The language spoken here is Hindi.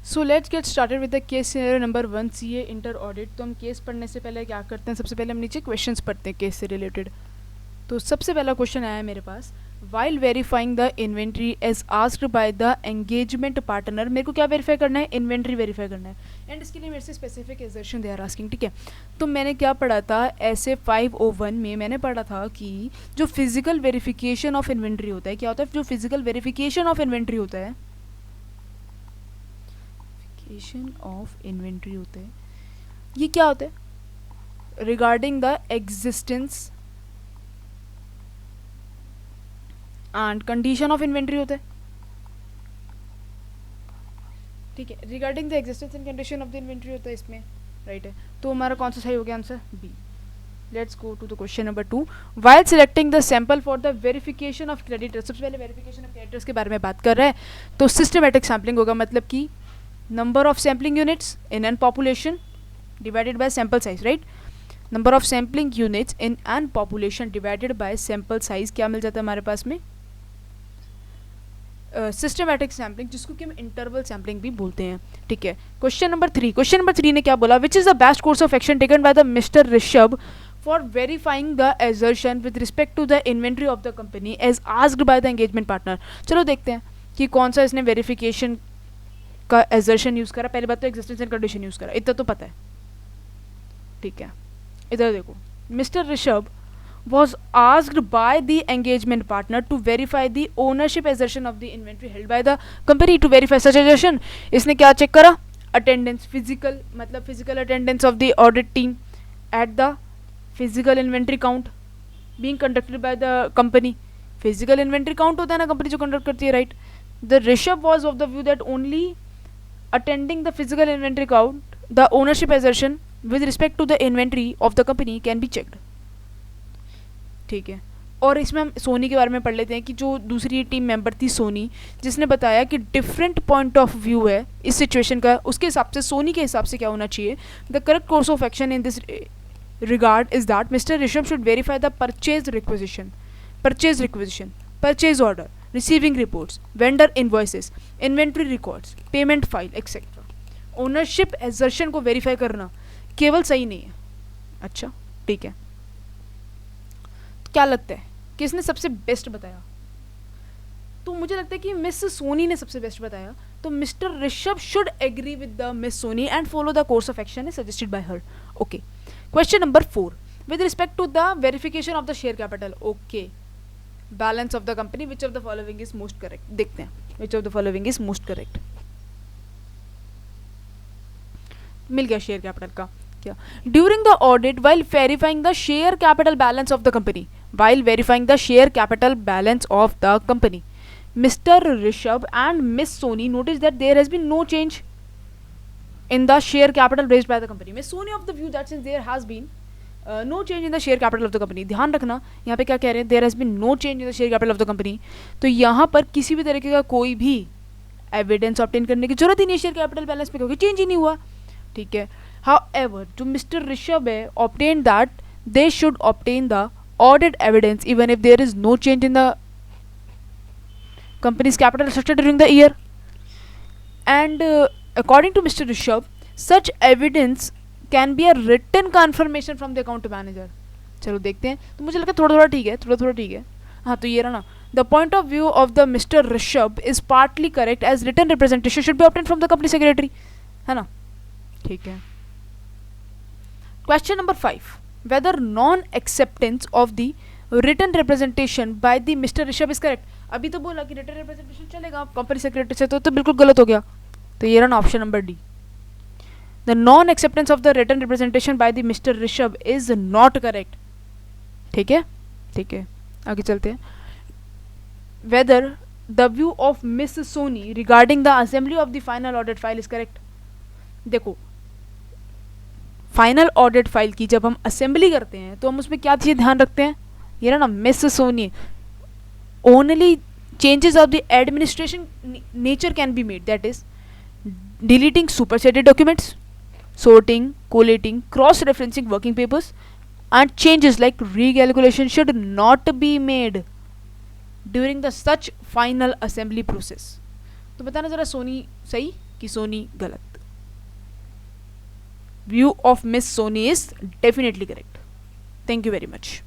So let's get started with the case scenario number 1 CA inter audit. तो हम केस पढ़ने से पहले क्या करते हैं, सबसे पहले हम नीचे क्वेश्चंस पढ़ते हैं केस से रिलेटेड। तो सबसे पहला क्वेश्चन आया है मेरे पास, while verifying the inventory as asked by the engagement partner. मेरे को क्या वेरीफाई करना है, इन्वेंट्री वेरीफाई करना है, एंड इसके लिए मेरे से specific assertion they are asking. ठीक है, तो मैंने क्या पढ़ा था, ऐसे 501 में मैंने पढ़ा था कि जो फिजिकल वेरिफिकेशन ऑफ इन्वेंट्री होता है, क्या होता है, जो फिजिकल वेरिफिकेशन ऑफ इन्वेंट्री होता है, ऑफ इन्वेंट्री होते हैं, ये क्या होता है, regarding the existence and condition of inventory होता है। ठीक है, regarding the existence and condition of the inventory होता है इसमें, राइट है। तो हमारा कौन सा सही हो गया answer, B. Let's go to the question number 2। While selecting the sample for the verification of creditors, सबसे पहले वेरिफिकेशन ऑफ क्रेडिटर्स के बारे में बात कर रहे हैं, तो सिस्टमेटिक सैम्पलिंग होगा, मतलब कि number of sampling units in an population divided by sample size, right? number of sampling units in an population divided by sample size क्या मिल जाता है हमारे पास में, सिस्टमैटिक सैम्पलिंग, जिसको कि हम इंटरवल सैम्पलिंग भी बोलते हैं। ठीक है, क्वेश्चन नंबर 3 ने क्या बोला, which is the best course of action taken by the mister Rishabh for verifying the assertion with respect to the inventory of the company as asked by the engagement partner. चलो देखते हैं कि कौन सा इसने वेरिफिकेशन का एजर्शन यूज करा। पहली बात तो एग्जिस्टेंस एंड कंडीशन यूज करा, इतना तो पता है। ठीक है, इधर देखो, mister Rishabh was asked by the engagement partner to verify the ownership assertion of the inventory held by the company. To verify such assertion, इसने क्या चेक करा, अटेंडेंस, फिजिकल मतलब physical attendance of the audit team at the physical inventory count being conducted by the company. Physical inventory count होता है ना कंपनी जो कंडक्ट करती है, right. The Rishabh was of the view that only attending the physical inventory count, the ownership assertion with respect to the inventory of the company can be checked. ठीक है, और इसमें हम सोनी के बारे में पढ़ लेते हैं कि जो दूसरी टीम मेंबर थी सोनी, जिसने बताया कि डिफरेंट पॉइंट ऑफ व्यू है इस सिचुएशन का, उसके हिसाब से सोनी के हिसाब से क्या होना चाहिए, the correct course of action in this regard is that mister Rishabh should verify the purchase requisition, purchase order, receiving reports, vendor invoices, inventory records, payment file, etc. Ownership assertion को वेरीफाई करना केवल सही नहीं है। अच्छा, ठीक है, तो क्या लगता है किसने सबसे बेस्ट बताया, तो मुझे लगता है कि मिस सोनी ने सबसे बेस्ट बताया। तो mister Rishabh should agree with the miss Soni and follow the course of action suggested by her. Okay, question number 4, with respect to the verification of the share capital, okay, balance of the company, which of the following is most correct, देखते हैं which of the following is most correct. मिल गया शेयर कैपिटल का, क्या, during the audit while verifying the share capital balance of the company, while verifying the share capital balance of the company, mister Rishabh and miss Soni notice that there has been no change in the share capital raised by the company. Miss Sony of the view that since there has been no change in the share capital of the company, ध्यान रखना यहाँ पे क्या कह रहे हैं, there has been no change in the share capital of the company, तो यहाँ पर किसी भी तरीके का कोई भी एविडेंस ऑब्टेन करने की जरूरत ही नहीं है शेयर कैपिटल बैलेंस पे, क्योंकि चेंज ही नहीं हुआ। ठीक है, हाउएवर जो मिस्टर ऋषभ है obtain that they should obtain the audit evidence even if there is no change in the company's capital structure during the year, and according to Mr. Rishabh, such evidence can be a written confirmation from the account manager. चलो देखते हैं, तो मुझे लगा थोड़ा ठीक है, थोड़ा ठीक है। हाँ, तो ये रहा ना, the point of view of the Mr. Rishabh is partly correct as written representation should be obtained from the company secretary, है ना। ठीक है, question number 5, whether non-acceptance of the written representation by the Mr. Rishabh is correct. अभी तो बोला कि written representation चलेगा कंपनी सेक्रेटरी से, तो बिल्कुल गलत हो गया। तो ये रहा option number D, the non acceptance of the written representation by the mister Rishabh is not correct. ठीक है, ठीक है, आगे चलते हैं। Whether the view of miss Soni regarding the assembly of the final audit file is correct. देखो, फाइनल ऑडिट फाइल की जब हम असेंबली करते हैं तो हम उसमें क्या चीज़ ध्यान रखते हैं, ये रहा ना, miss Soni, only changes of the administration nature can be made, that is deleting superseded documents, sorting, collating, cross-referencing working papers, and changes like recalculation should not be made during the such final assembly process. तो बताना जरा सोनी सही कि सोनी गलत। View of miss Soni is definitely correct. Thank you very much.